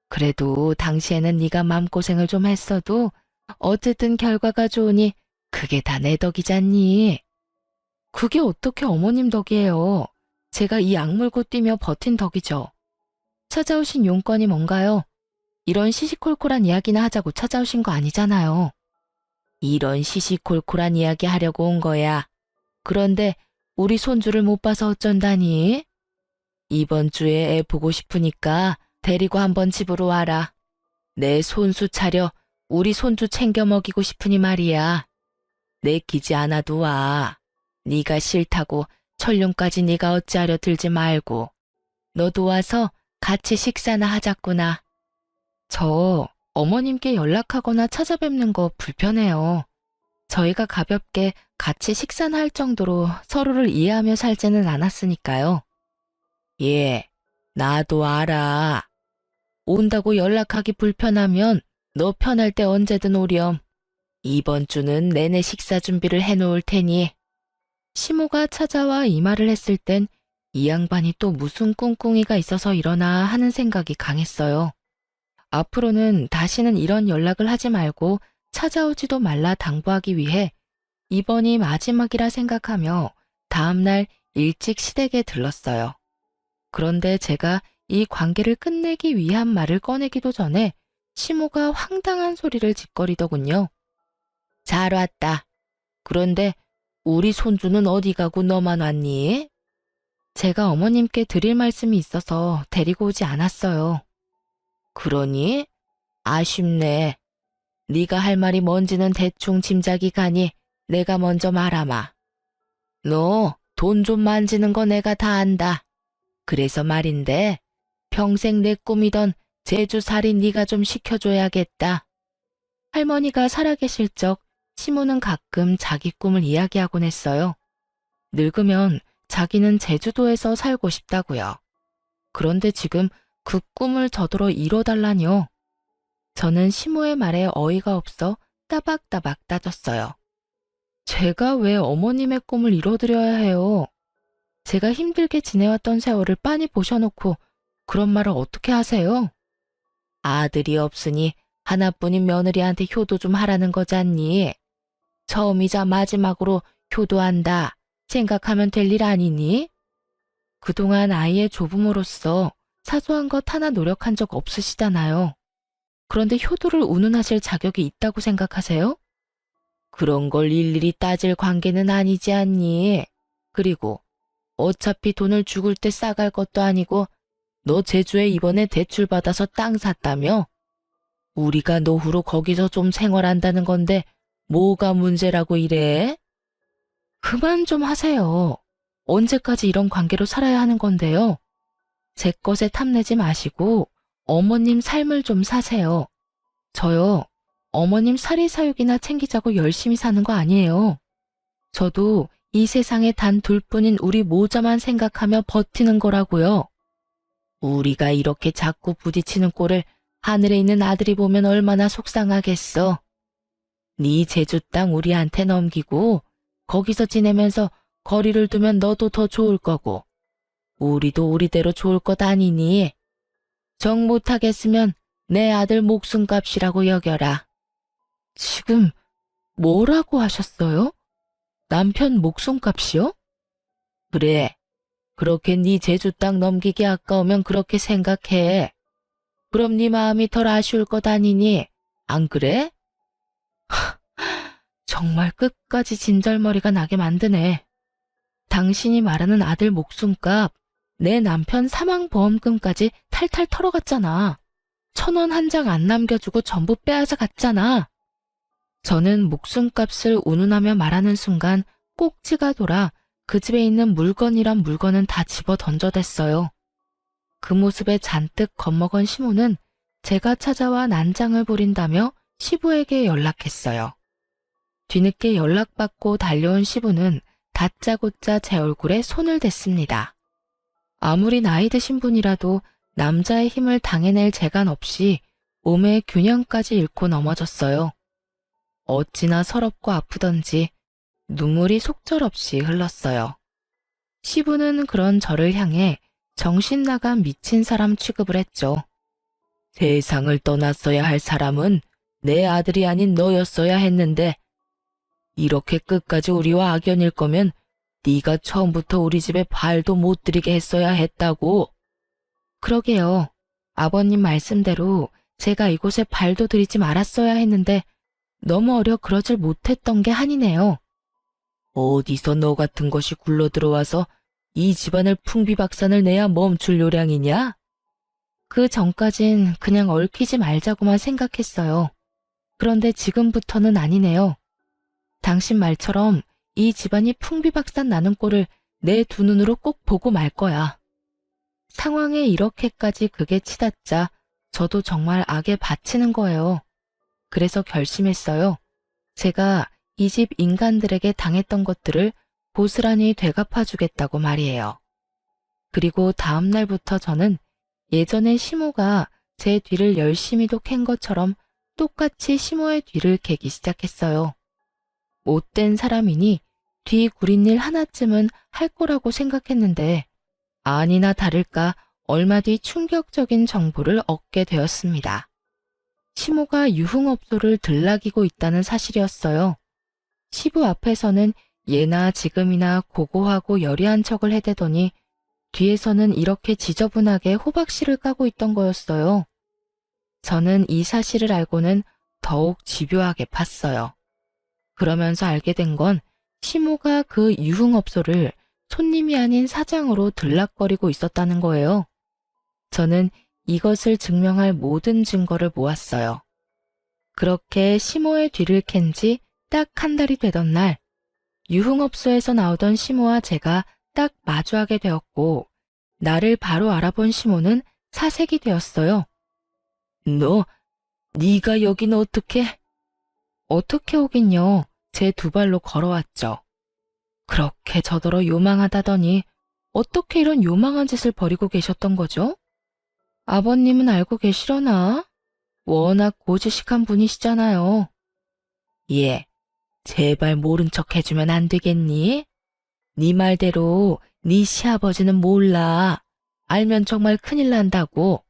그래도 당시에는 네가 마음고생을 좀 했어도 어쨌든 결과가 좋으니 그게 다 내 덕이잖니. 그게 어떻게 어머님 덕이에요? 제가 이 악물고 뛰며 버틴 덕이죠. 찾아오신 용건이 뭔가요? 이런 시시콜콜한 이야기나 하자고 찾아오신 거 아니잖아요. 이런 시시콜콜한 이야기 하려고 온 거야. 그런데 우리 손주를 못 봐서 어쩐다니? 이번 주에 애 보고 싶으니까 데리고 한번 집으로 와라. 내 손수 차려 우리 손주 챙겨 먹이고 싶으니 말이야. 내키지 않아도 와. 네가 싫다고 천룡까지 네가 어찌하려 들지 말고. 너도 와서 같이 식사나 하자꾸나. 저 어머님께 연락하거나 찾아뵙는 거 불편해요. 저희가 가볍게 같이 식사나 할 정도로 서로를 이해하며 살지는 않았으니까요. 예, 나도 알아. 온다고 연락하기 불편하면 너 편할 때 언제든 오렴. 이번 주는 내내 식사 준비를 해놓을 테니. 시모가 찾아와 이 말을 했을 땐 이 양반이 또 무슨 꿍꿍이가 있어서 이러나 하는 생각이 강했어요. 앞으로는 다시는 이런 연락을 하지 말고 찾아오지도 말라 당부하기 위해 이번이 마지막이라 생각하며 다음날 일찍 시댁에 들렀어요. 그런데 제가 이 관계를 끝내기 위한 말을 꺼내기도 전에 시모가 황당한 소리를 짓거리더군요. 잘 왔다. 그런데 우리 손주는 어디 가고 너만 왔니? 제가 어머님께 드릴 말씀이 있어서 데리고 오지 않았어요. 그러니? 아쉽네. 네가 할 말이 뭔지는 대충 짐작이 가니 내가 먼저 말하마. 너 돈 좀 만지는 거 내가 다 안다. 그래서 말인데 평생 내 꿈이던 제주살이 네가 좀 시켜줘야겠다. 할머니가 살아계실 적 시모는 가끔 자기 꿈을 이야기하곤 했어요. 늙으면 자기는 제주도에서 살고 싶다고요. 그런데 지금 그 꿈을 저더러 이뤄달라뇨. 저는 시모의 말에 어이가 없어 따박따박 따졌어요. 제가 왜 어머님의 꿈을 이뤄드려야 해요? 제가 힘들게 지내왔던 세월을 빤히 보셔놓고 그런 말을 어떻게 하세요? 아들이 없으니 하나뿐인 며느리한테 효도 좀 하라는 거잖니. 처음이자 마지막으로 효도한다 생각하면 될 일 아니니? 그동안 아이의 조부모로서 사소한 것 하나 노력한 적 없으시잖아요. 그런데 효도를 운운하실 자격이 있다고 생각하세요? 그런 걸 일일이 따질 관계는 아니지 않니? 그리고 어차피 돈을 죽을 때 싸갈 것도 아니고 너 제주에 이번에 대출받아서 땅 샀다며? 우리가 노후로 거기서 좀 생활한다는 건데 뭐가 문제라고 이래? 그만 좀 하세요. 언제까지 이런 관계로 살아야 하는 건데요? 제 것에 탐내지 마시고 어머님 삶을 좀 사세요. 저요, 어머님 사리사욕이나 챙기자고 열심히 사는 거 아니에요. 저도 이 세상에 단 둘뿐인 우리 모자만 생각하며 버티는 거라고요. 우리가 이렇게 자꾸 부딪히는 꼴을 하늘에 있는 아들이 보면 얼마나 속상하겠어. 네 제주 땅 우리한테 넘기고 거기서 지내면서 거리를 두면 너도 더 좋을 거고 우리도 우리대로 좋을 것 아니니. 정 못하겠으면 내 아들 목숨값이라고 여겨라. 지금 뭐라고 하셨어요? 남편 목숨값이요? 그래. 그렇게 네 제주 땅 넘기기 아까우면 그렇게 생각해. 그럼 네 마음이 덜 아쉬울 것 아니니? 안 그래? 정말 끝까지 진절머리가 나게 만드네. 당신이 말하는 아들 목숨값, 내 남편 사망보험금까지 탈탈 털어갔잖아. 1,000원 한 장 안 남겨주고 전부 빼앗아 갔잖아. 저는 목숨값을 운운하며 말하는 순간 꼭지가 돌아 그 집에 있는 물건이란 물건은 다 집어 던져댔어요. 그 모습에 잔뜩 겁먹은 시모는 제가 찾아와 난장을 부린다며 시부에게 연락했어요. 뒤늦게 연락받고 달려온 시부는 다짜고짜 제 얼굴에 손을 댔습니다. 아무리 나이 드신 분이라도 남자의 힘을 당해낼 재간 없이 몸의 균형까지 잃고 넘어졌어요. 어찌나 서럽고 아프던지 눈물이 속절없이 흘렀어요. 시부는 그런 저를 향해 정신 나간 미친 사람 취급을 했죠. 세상을 떠났어야 할 사람은 내 아들이 아닌 너였어야 했는데 이렇게 끝까지 우리와 악연일 거면 네가 처음부터 우리 집에 발도 못 들이게 했어야 했다고. 그러게요. 아버님 말씀대로 제가 이곳에 발도 들이지 말았어야 했는데 너무 어려 그러질 못했던 게 한이네요. 어디서 너 같은 것이 굴러 들어와서 이 집안을 풍비박산을 내야 멈출 요량이냐? 그 전까진 그냥 얽히지 말자고만 생각했어요. 그런데 지금부터는 아니네요. 당신 말처럼 이 집안이 풍비박산 나는 꼴을 내 두 눈으로 꼭 보고 말 거야. 상황에 이렇게까지 극에 치닫자 저도 정말 악에 바치는 거예요. 그래서 결심했어요. 제가 이 집 인간들에게 당했던 것들을 고스란히 되갚아주겠다고 말이에요. 그리고 다음 날부터 저는 예전에 시모가 제 뒤를 열심히도 캔 것처럼 똑같이 시모의 뒤를 캐기 시작했어요. 못된 사람이니 뒤 구린 일 하나쯤은 할 거라고 생각했는데 아니나 다를까 얼마 뒤 충격적인 정보를 얻게 되었습니다. 시모가 유흥업소를 들락이고 있다는 사실이었어요. 시부 앞에서는 예나 지금이나 고고하고 여리한 척을 해대더니 뒤에서는 이렇게 지저분하게 호박씨를 까고 있던 거였어요. 저는 이 사실을 알고는 더욱 집요하게 팠어요. 그러면서 알게 된 건 시모가 그 유흥업소를 손님이 아닌 사장으로 들락거리고 있었다는 거예요. 저는 이것을 증명할 모든 증거를 모았어요. 그렇게 시모의 뒤를 캔 지 딱 한 달이 되던 날, 유흥업소에서 나오던 시모와 제가 딱 마주하게 되었고, 나를 바로 알아본 시모는 사색이 되었어요. 네가 여긴 어떻게? 어떻게 오긴요. 제 두 발로 걸어왔죠. 그렇게 저더러 요망하다더니 어떻게 이런 요망한 짓을 벌이고 계셨던 거죠? 아버님은 알고 계시려나? 워낙 고지식한 분이시잖아요. 예, 제발 모른 척 해주면 안 되겠니? 네 말대로 네 시아버지는 몰라. 알면 정말 큰일 난다고.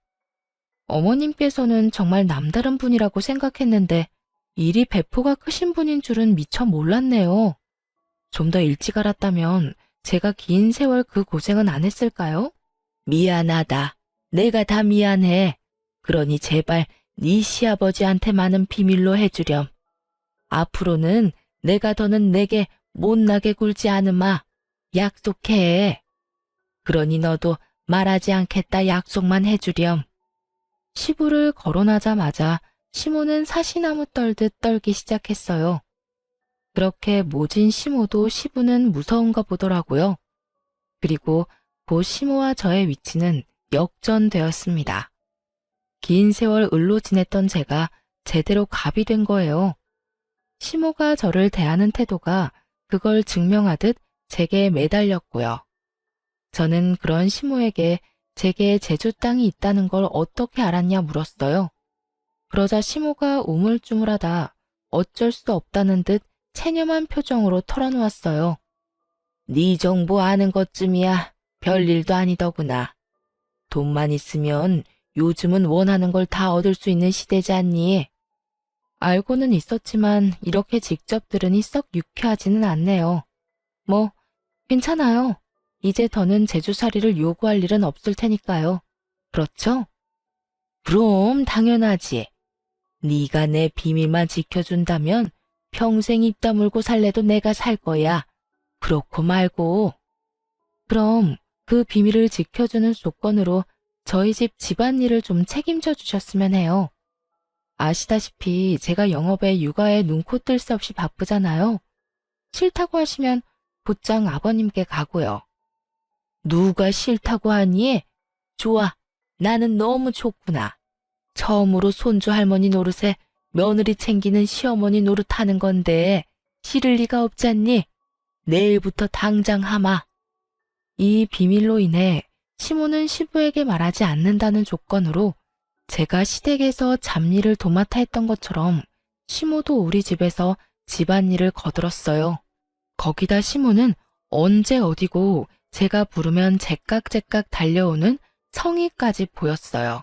어머님께서는 정말 남다른 분이라고 생각했는데 이리 배포가 크신 분인 줄은 미처 몰랐네요. 좀 더 일찍 알았다면 제가 긴 세월 그 고생은 안 했을까요? 미안하다. 내가 다 미안해. 그러니 제발 네 시아버지한테만은 비밀로 해주렴. 앞으로는 내가 더는 내게 못나게 굴지 않으마. 약속해. 그러니 너도 말하지 않겠다 약속만 해주렴. 시부를 거론하자마자 시모는 사시나무 떨듯 떨기 시작했어요. 그렇게 모진 시모도 시부는 무서운가 보더라고요. 그리고 고 시모와 저의 위치는 역전되었습니다. 긴 세월 을로 지냈던 제가 제대로 갑이 된 거예요. 시모가 저를 대하는 태도가 그걸 증명하듯 제게 매달렸고요. 저는 그런 시모에게 제게 제주 땅이 있다는 걸 어떻게 알았냐 물었어요. 그러자 시모가 우물쭈물하다 어쩔 수 없다는 듯 체념한 표정으로 털어놓았어요. 네 정보 아는 것쯤이야 별일도 아니더구나. 돈만 있으면 요즘은 원하는 걸 다 얻을 수 있는 시대지 않니? 알고는 있었지만 이렇게 직접 들으니 썩 유쾌하지는 않네요. 뭐 괜찮아요. 이제 더는 제주살이를 요구할 일은 없을 테니까요. 그렇죠? 그럼 당연하지. 네가 내 비밀만 지켜준다면 평생 입 다물고 살래도 내가 살 거야. 그렇고 말고. 그럼 그 비밀을 지켜주는 조건으로 저희 집 집안일을 좀 책임져 주셨으면 해요. 아시다시피 제가 영업에 육아에 눈코 뜰 새 없이 바쁘잖아요. 싫다고 하시면 곧장 아버님께 가고요. 누가 싫다고 하니? 좋아. 나는 너무 좋구나. 처음으로 손주 할머니 노릇에 며느리 챙기는 시어머니 노릇하는 건데 싫을 리가 없잖니? 내일부터 당장 하마. 이 비밀로 인해 시모는 시부에게 말하지 않는다는 조건으로 제가 시댁에서 잡일을 도맡아 했던 것처럼 시모도 우리 집에서 집안일을 거들었어요. 거기다 시모는 언제 어디고 제가 부르면 제깍제깍 달려오는 성의까지 보였어요.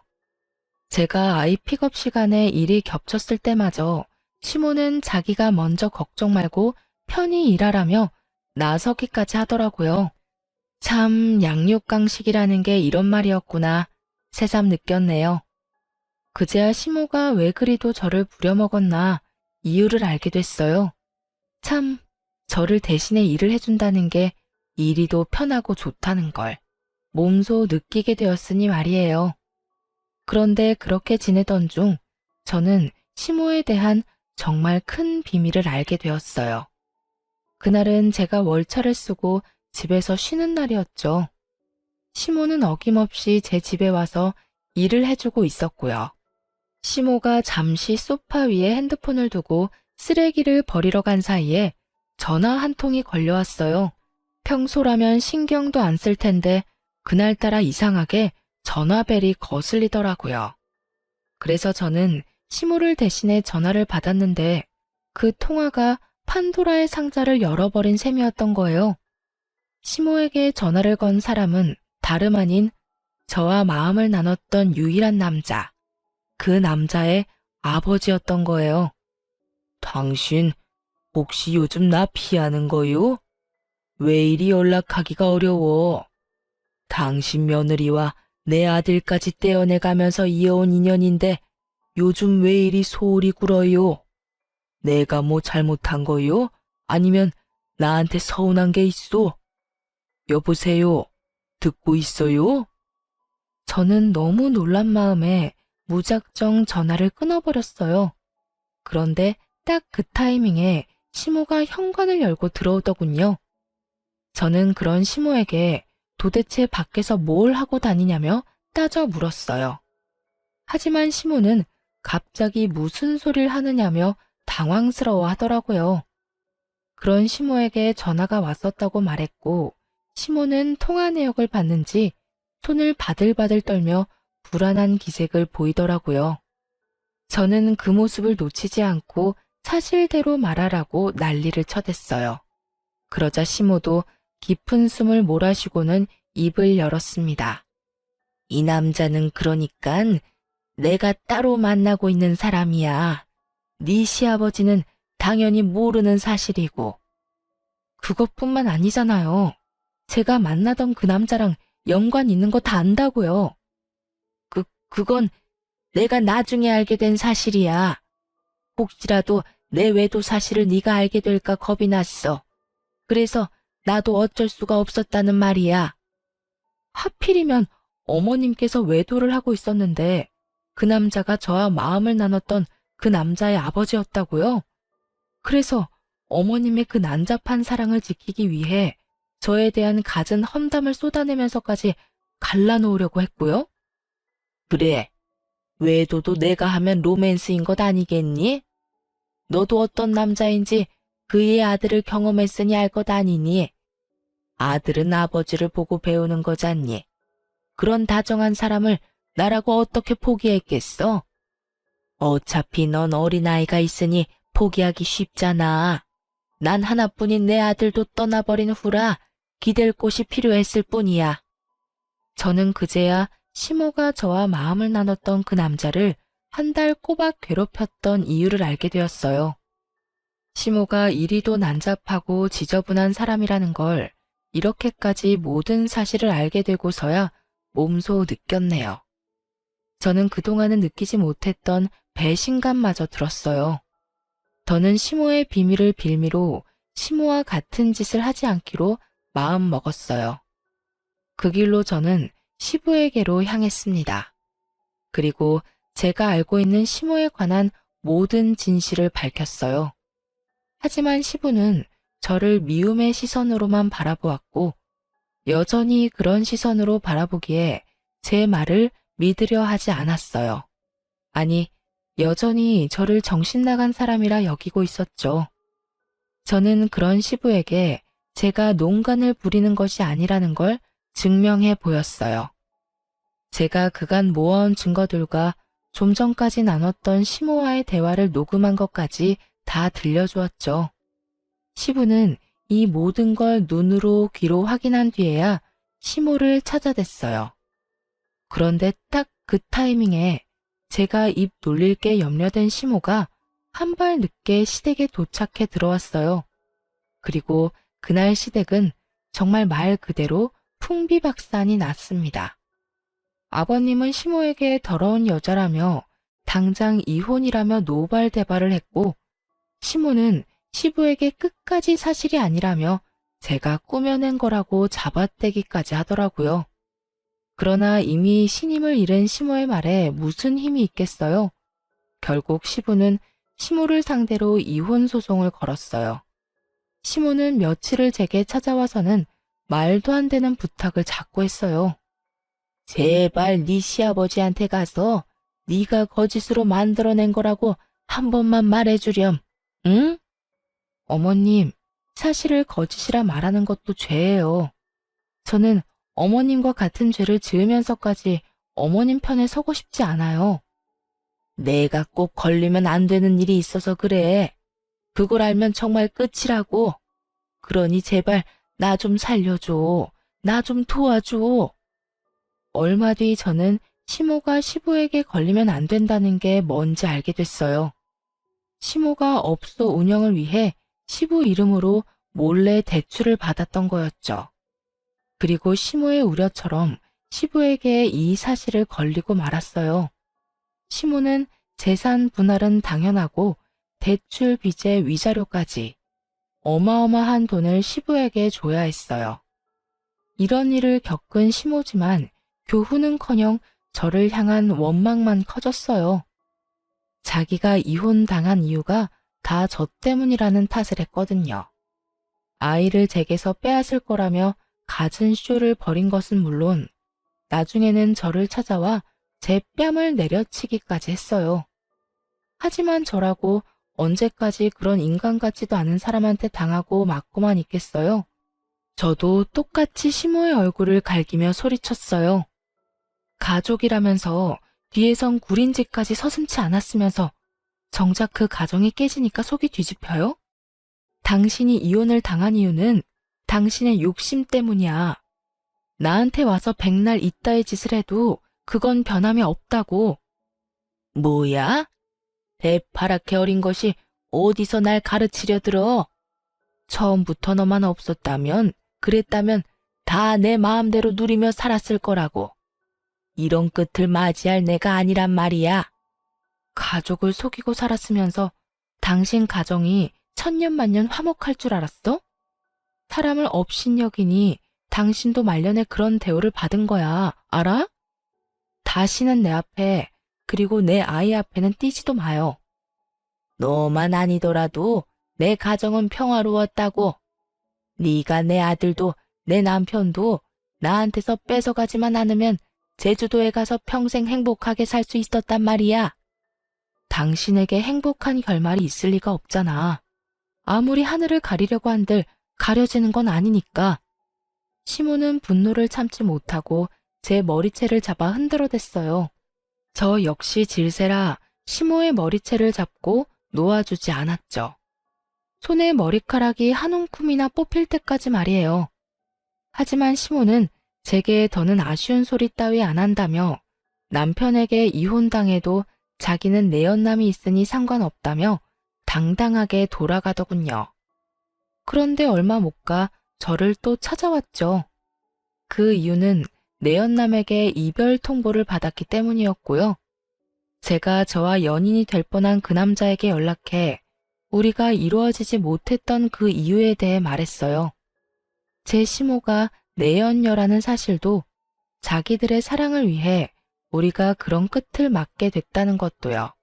제가 아이 픽업 시간에 일이 겹쳤을 때마저 시모는 자기가 먼저 걱정 말고 편히 일하라며 나서기까지 하더라고요. 참 양육강식이라는 게 이런 말이었구나 새삼 느꼈네요. 그제야 시모가 왜 그리도 저를 부려먹었나 이유를 알게 됐어요. 참 저를 대신에 일을 해준다는 게 이리도 편하고 좋다는 걸 몸소 느끼게 되었으니 말이에요. 그런데 그렇게 지내던 중 저는 시모에 대한 정말 큰 비밀을 알게 되었어요. 그날은 제가 월차를 쓰고 집에서 쉬는 날이었죠. 시모는 어김없이 제 집에 와서 일을 해주고 있었고요. 시모가 잠시 소파 위에 핸드폰을 두고 쓰레기를 버리러 간 사이에 전화 한 통이 걸려왔어요. 평소라면 신경도 안 쓸 텐데 그날따라 이상하게 전화벨이 거슬리더라고요. 그래서 저는 시모를 대신해 전화를 받았는데 그 통화가 판도라의 상자를 열어버린 셈이었던 거예요. 시모에게 전화를 건 사람은 다름 아닌 저와 마음을 나눴던 유일한 남자, 그 남자의 아버지였던 거예요. 당신 혹시 요즘 나 피하는 거요? 왜 이리 연락하기가 어려워? 당신 며느리와 내 아들까지 떼어내가면서 이어온 인연인데 요즘 왜 이리 소홀히 굴어요? 내가 뭐 잘못한 거요? 아니면 나한테 서운한 게 있어? 여보세요? 듣고 있어요? 저는 너무 놀란 마음에 무작정 전화를 끊어버렸어요. 그런데 딱 그 타이밍에 시모가 현관을 열고 들어오더군요. 저는 그런 시모에게 도대체 밖에서 뭘 하고 다니냐며 따져 물었어요. 하지만 시모는 갑자기 무슨 소리를 하느냐며 당황스러워 하더라고요. 그런 시모에게 전화가 왔었다고 말했고, 시모는 통화 내역을 봤는지 손을 바들바들 떨며 불안한 기색을 보이더라고요. 저는 그 모습을 놓치지 않고 사실대로 말하라고 난리를 쳐댔어요. 그러자 시모도 깊은 숨을 몰아쉬고는 입을 열었습니다. 이 남자는 그러니깐 내가 따로 만나고 있는 사람이야. 네 시아버지는 당연히 모르는 사실이고. 그것뿐만 아니잖아요. 제가 만나던 그 남자랑 연관 있는 거 다 안다고요. 그건 내가 나중에 알게 된 사실이야. 혹시라도 내 외도 사실을 네가 알게 될까 겁이 났어. 그래서 나도 어쩔 수가 없었다는 말이야. 하필이면 어머님께서 외도를 하고 있었는데 그 남자가 저와 마음을 나눴던 그 남자의 아버지였다고요? 그래서 어머님의 그 난잡한 사랑을 지키기 위해 저에 대한 갖은 험담을 쏟아내면서까지 갈라놓으려고 했고요. 그래, 외도도 내가 하면 로맨스인 것 아니겠니? 너도 어떤 남자인지 그의 아들을 경험했으니 알 것 아니니? 아들은 아버지를 보고 배우는 거잖니. 그런 다정한 사람을 나라고 어떻게 포기했겠어? 어차피 넌 어린아이가 있으니 포기하기 쉽잖아. 난 하나뿐인 내 아들도 떠나버린 후라 기댈 곳이 필요했을 뿐이야. 저는 그제야 시모가 저와 마음을 나눴던 그 남자를 한 달 꼬박 괴롭혔던 이유를 알게 되었어요. 시모가 이리도 난잡하고 지저분한 사람이라는 걸 이렇게까지 모든 사실을 알게 되고서야 몸소 느꼈네요. 저는 그동안은 느끼지 못했던 배신감마저 들었어요. 저는 시모의 비밀을 빌미로 시모와 같은 짓을 하지 않기로 마음 먹었어요. 그 길로 저는 시부에게로 향했습니다. 그리고 제가 알고 있는 시모에 관한 모든 진실을 밝혔어요. 하지만 시부는 저를 미움의 시선으로만 바라보았고 여전히 그런 시선으로 바라보기에 제 말을 믿으려 하지 않았어요. 아니, 여전히 저를 정신나간 사람이라 여기고 있었죠. 저는 그런 시부에게 제가 농간을 부리는 것이 아니라는 걸 증명해 보였어요. 제가 그간 모아온 증거들과 좀 전까지 나눴던 시모와의 대화를 녹음한 것까지 다 들려주었죠. 시부는 이 모든 걸 눈으로 귀로 확인한 뒤에야 시모를 찾아댔어요. 그런데 딱 그 타이밍에 제가 입 놀릴 게 염려된 시모가 한 발 늦게 시댁에 도착해 들어왔어요. 그리고 그날 시댁은 정말 말 그대로 풍비박산이 났습니다. 아버님은 시모에게 더러운 여자라며 당장 이혼이라며 노발대발을 했고 시모는 시부에게 끝까지 사실이 아니라며 제가 꾸며낸 거라고 잡아떼기까지 하더라고요. 그러나 이미 신임을 잃은 시모의 말에 무슨 힘이 있겠어요? 결국 시부는 시모를 상대로 이혼 소송을 걸었어요. 시모는 며칠을 제게 찾아와서는 말도 안 되는 부탁을 자꾸 했어요. 제발 네 시아버지한테 가서 네가 거짓으로 만들어낸 거라고 한 번만 말해주렴. 응? 어머님, 사실을 거짓이라 말하는 것도 죄예요. 저는 어머님과 같은 죄를 지으면서까지 어머님 편에 서고 싶지 않아요. 내가 꼭 걸리면 안 되는 일이 있어서 그래. 그걸 알면 정말 끝이라고. 그러니 제발 나 좀 살려줘. 나 좀 도와줘. 얼마 뒤 저는 시모가 시부에게 걸리면 안 된다는 게 뭔지 알게 됐어요. 시모가 업소 운영을 위해 시부 이름으로 몰래 대출을 받았던 거였죠. 그리고 시모의 우려처럼 시부에게 이 사실을 걸리고 말았어요. 시모는 재산 분할은 당연하고 대출 빚의 위자료까지 어마어마한 돈을 시부에게 줘야 했어요. 이런 일을 겪은 시모지만 교훈은커녕 저를 향한 원망만 커졌어요. 자기가 이혼당한 이유가 다 저 때문이라는 탓을 했거든요. 아이를 제게서 빼앗을 거라며 갖은 쇼를 벌인 것은 물론 나중에는 저를 찾아와 제 뺨을 내려치기까지 했어요. 하지만 저라고 언제까지 그런 인간 같지도 않은 사람한테 당하고 맞고만 있겠어요? 저도 똑같이 시모의 얼굴을 갈기며 소리쳤어요. 가족이라면서 뒤에선 구린짓까지 서슴지 않았으면서 정작 그 가정이 깨지니까 속이 뒤집혀요? 당신이 이혼을 당한 이유는 당신의 욕심 때문이야. 나한테 와서 백날 이따의 짓을 해도 그건 변함이 없다고. 뭐야? 대파랗게 어린 것이 어디서 날 가르치려 들어? 처음부터 너만 없었다면, 그랬다면 다 내 마음대로 누리며 살았을 거라고. 이런 끝을 맞이할 내가 아니란 말이야. 가족을 속이고 살았으면서 당신 가정이 천년만년 화목할 줄 알았어? 사람을 업신여기니 당신도 말년에 그런 대우를 받은 거야. 알아? 다시는 내 앞에 그리고 내 아이 앞에는 띄지도 마요. 너만 아니더라도 내 가정은 평화로웠다고. 네가 내 아들도 내 남편도 나한테서 뺏어가지만 않으면 제주도에 가서 평생 행복하게 살 수 있었단 말이야. 당신에게 행복한 결말이 있을 리가 없잖아. 아무리 하늘을 가리려고 한들 가려지는 건 아니니까. 시모는 분노를 참지 못하고 제 머리채를 잡아 흔들어댔어요. 저 역시 질세라 시모의 머리채를 잡고 놓아주지 않았죠. 손에 머리카락이 한 움큼이나 뽑힐 때까지 말이에요. 하지만 시모는 제게 더는 아쉬운 소리 따위 안 한다며 남편에게 이혼당해도 자기는 내연남이 있으니 상관없다며 당당하게 돌아가더군요. 그런데 얼마 못 가 저를 또 찾아왔죠. 그 이유는 내연남에게 이별 통보를 받았기 때문이었고요. 제가 저와 연인이 될 뻔한 그 남자에게 연락해 우리가 이루어지지 못했던 그 이유에 대해 말했어요. 제 시모가 내연녀라는 사실도 자기들의 사랑을 위해 우리가 그런 끝을 맞게 됐다는 것도요.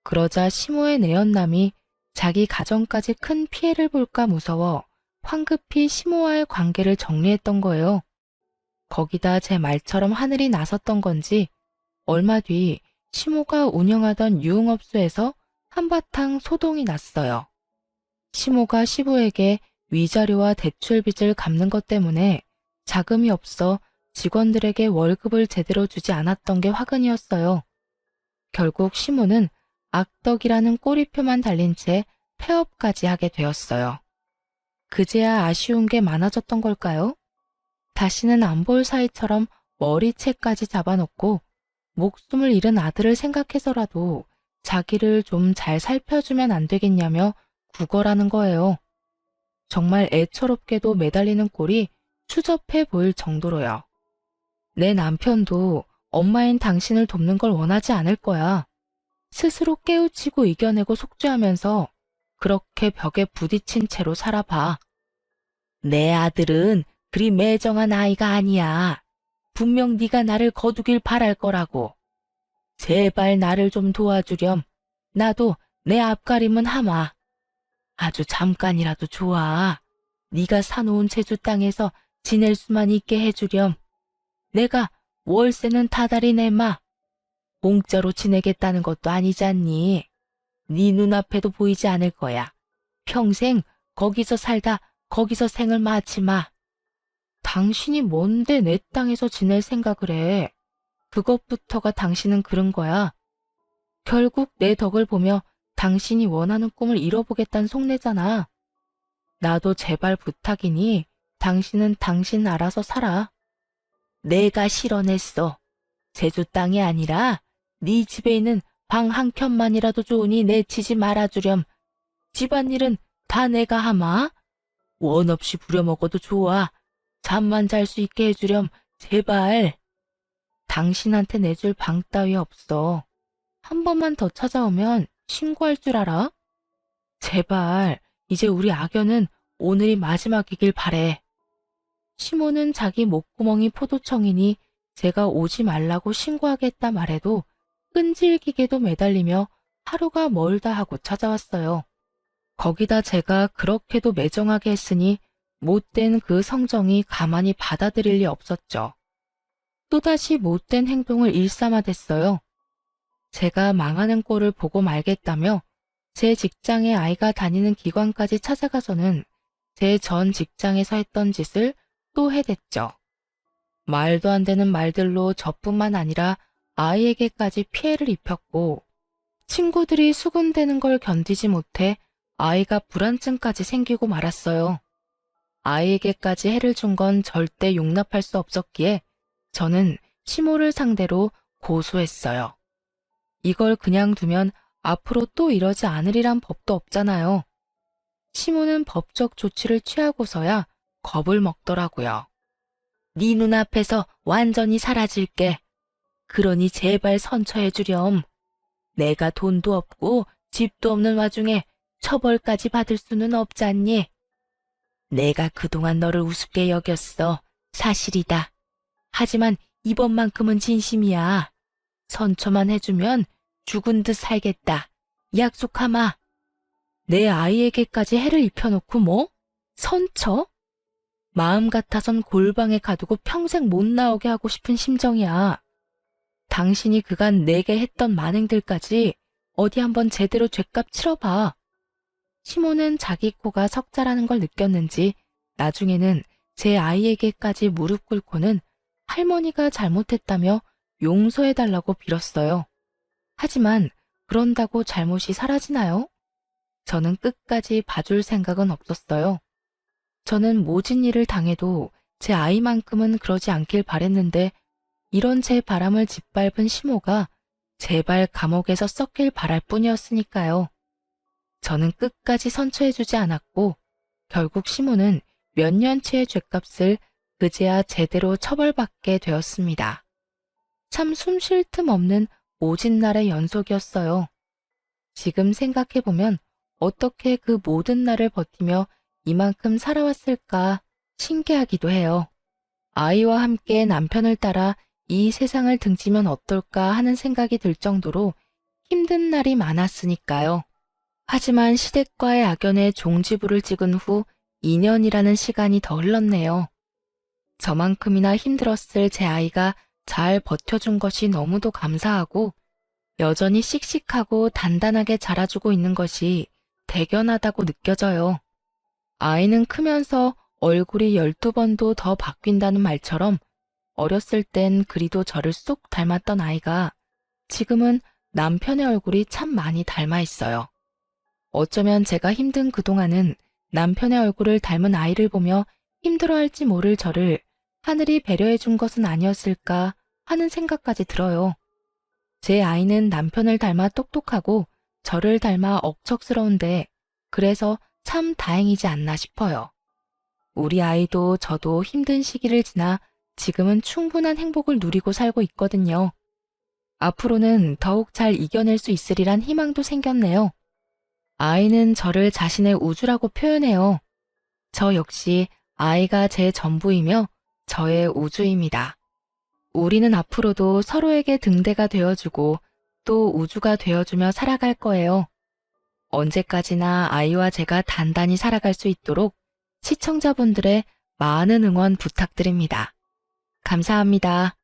그러자 시모의 내연남이 자기 가정까지 큰 피해를 볼까 무서워 황급히 시모와의 관계를 정리했던 거예요. 거기다 제 말처럼 하늘이 나섰던 건지 얼마 뒤 시모가 운영하던 유흥업소에서 한바탕 소동이 났어요. 시모가 시부에게 위자료와 대출 빚을 갚는 것 때문에 자금이 없어 직원들에게 월급을 제대로 주지 않았던 게 화근이었어요. 결국 시모는 악덕이라는 꼬리표만 달린 채 폐업까지 하게 되었어요. 그제야 아쉬운 게 많아졌던 걸까요? 다시는 안 볼 사이처럼 머리채까지 잡아놓고 목숨을 잃은 아들을 생각해서라도 자기를 좀 잘 살펴주면 안 되겠냐며 구걸하는 거예요. 정말 애처롭게도 매달리는 꼴이 추접해 보일 정도로요. 내 남편도 엄마인 당신을 돕는 걸 원하지 않을 거야. 스스로 깨우치고 이겨내고 속죄하면서 그렇게 벽에 부딪힌 채로 살아봐. 내 아들은 그리 매정한 아이가 아니야. 분명 네가 나를 거두길 바랄 거라고. 제발 나를 좀 도와주렴. 나도 내 앞가림은 하마. 아주 잠깐이라도 좋아. 네가 사놓은 제주 땅에서 지낼 수만 있게 해주렴. 내가 월세는 다달이 내마. 공짜로 지내겠다는 것도 아니잖니. 네 눈앞에도 보이지 않을 거야. 평생 거기서 살다 거기서 생을 마치 마. 당신이 뭔데 내 땅에서 지낼 생각을 해. 그것부터가 당신은 그런 거야. 결국 내 덕을 보며 당신이 원하는 꿈을 이뤄보겠다는 속내잖아. 나도 제발 부탁이니 당신은 당신 알아서 살아. 내가 실언했어. 제주 땅이 아니라 네 집에 있는 방 한 켠만이라도 좋으니 내치지 말아주렴. 집안일은 다 내가 하마. 원 없이 부려먹어도 좋아. 잠만 잘 수 있게 해주렴. 제발. 당신한테 내줄 방 따위 없어. 한 번만 더 찾아오면 신고할 줄 알아? 제발, 이제 우리 악연은 오늘이 마지막이길 바래. 시모는 자기 목구멍이 포도청이니 제가 오지 말라고 신고하겠다 말해도 끈질기게도 매달리며 하루가 멀다 하고 찾아왔어요. 거기다 제가 그렇게도 매정하게 했으니 못된 그 성정이 가만히 받아들일 리 없었죠. 또다시 못된 행동을 일삼아댔어요. 제가 망하는 꼴을 보고 말겠다며 제 직장에 아이가 다니는 기관까지 찾아가서는 제 전 직장에서 했던 짓을 또 해댔죠. 말도 안 되는 말들로 저뿐만 아니라 아이에게까지 피해를 입혔고 친구들이 수군대는 걸 견디지 못해 아이가 불안증까지 생기고 말았어요. 아이에게까지 해를 준 건 절대 용납할 수 없었기에 저는 시모를 상대로 고소했어요. 이걸 그냥 두면 앞으로 또 이러지 않으리란 법도 없잖아요. 시모는 법적 조치를 취하고서야 겁을 먹더라고요. 네 눈앞에서 완전히 사라질게. 그러니 제발 선처해 주렴. 내가 돈도 없고 집도 없는 와중에 처벌까지 받을 수는 없잖니. 내가 그동안 너를 우습게 여겼어. 사실이다. 하지만 이번만큼은 진심이야. 선처만 해주면 죽은 듯 살겠다. 약속하마. 내 아이에게까지 해를 입혀놓고 뭐? 선처? 마음 같아선 골방에 가두고 평생 못 나오게 하고 싶은 심정이야. 당신이 그간 내게 했던 만행들까지 어디 한번 제대로 죗값 치러봐. 시모는 자기 코가 석자라는 걸 느꼈는지 나중에는 제 아이에게까지 무릎 꿇고는 할머니가 잘못했다며 용서해달라고 빌었어요. 하지만 그런다고 잘못이 사라지나요? 저는 끝까지 봐줄 생각은 없었어요. 저는 모진 일을 당해도 제 아이만큼은 그러지 않길 바랬는데 이런 제 바람을 짓밟은 시모가 제발 감옥에서 썩길 바랄 뿐이었으니까요. 저는 끝까지 선처해주지 않았고 결국 시모는 몇 년치의 죗값을 그제야 제대로 처벌받게 되었습니다. 참 숨 쉴 틈 없는 모진 날의 연속이었어요. 지금 생각해보면 어떻게 그 모든 날을 버티며 이만큼 살아왔을까 신기하기도 해요. 아이와 함께 남편을 따라 이 세상을 등지면 어떨까 하는 생각이 들 정도로 힘든 날이 많았으니까요. 하지만 시댁과의 악연에 종지부를 찍은 후 2년이라는 시간이 더 흘렀네요. 저만큼이나 힘들었을 제 아이가 잘 버텨준 것이 너무도 감사하고 여전히 씩씩하고 단단하게 자라주고 있는 것이 대견하다고 느껴져요. 아이는 크면서 얼굴이 12번도 더 바뀐다는 말처럼 어렸을 땐 그리도 저를 쏙 닮았던 아이가 지금은 남편의 얼굴이 참 많이 닮아 있어요. 어쩌면 제가 힘든 그동안은 남편의 얼굴을 닮은 아이를 보며 힘들어할지 모를 저를 하늘이 배려해 준 것은 아니었을까 하는 생각까지 들어요. 제 아이는 남편을 닮아 똑똑하고 저를 닮아 억척스러운데 그래서 참 다행이지 않나 싶어요. 우리 아이도 저도 힘든 시기를 지나 지금은 충분한 행복을 누리고 살고 있거든요. 앞으로는 더욱 잘 이겨낼 수 있으리란 희망도 생겼네요. 아이는 저를 자신의 우주라고 표현해요. 저 역시 아이가 제 전부이며 저의 우주입니다. 우리는 앞으로도 서로에게 등대가 되어주고 또 우주가 되어주며 살아갈 거예요. 언제까지나 아이와 제가 단단히 살아갈 수 있도록 시청자분들의 많은 응원 부탁드립니다. 감사합니다.